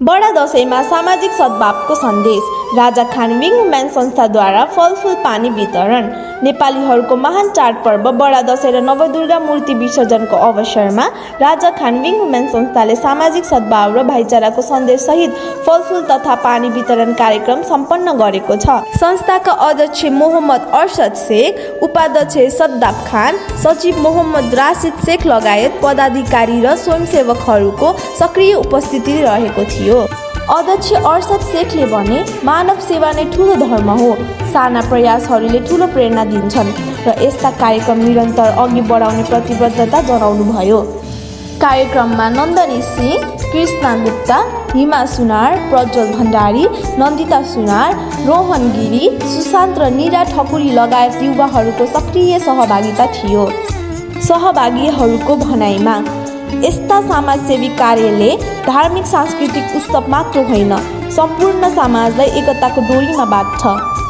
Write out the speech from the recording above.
बडा दशैंमा सामाजिक सद्भावको सन्देश। राजा खानबिङ वुमेन संस्थाद्वारा फलफुल पानी वितरण। नेपालीहरूको महान चाडपर्व बडा दशैं र नवदुर्गा मूर्ति विसर्जनको अवसरमा राजा खानबिङ वुमेन संस्थाले सामाजिक सद्भाव र भाइचाराको सन्देश सहित फलफुल तथा पानी वितरण कार्यक्रम सम्पन्न गरेको छ। संस्थाका अध्यक्ष मोहम्मद अरशद शेख, उपाध्यक्ष सद्दाब खान, सचिव मोहम्मद राशिद शेख लगायत पदाधिकारी र स्वयंसेवकहरूको सक्रिय उपस्थिति रहेको थियो। अध्यक्ष अरशद शेखले भने, मानव सेवा नै ठूलो धर्म हो। साना प्रयासहरूले ठूलो प्रेरणा दिन्छन् र यस्ता कार्यक्रम निरन्तर अघि बढाउने प्रतिबद्धता जनाउनुभयो। कार्यक्रममा नन्दनी सिंह, कृष्णा गुप्ता, हिमा सुनार, प्रज्वल भण्डारी, नन्दिता सुनार, रोहन गिरी, सुशान्त र निरा ठकुरी लगायत युवाहरूको सक्रिय सहभागिता थियो। सहभागीहरूको भनाइमा यस्ता समाजसेवी कार्यले धार्मिक सांस्कृतिक उत्सव मात्र होइन, सम्पूर्ण समाजलाई एकताको डोरीमा बाँध्छ।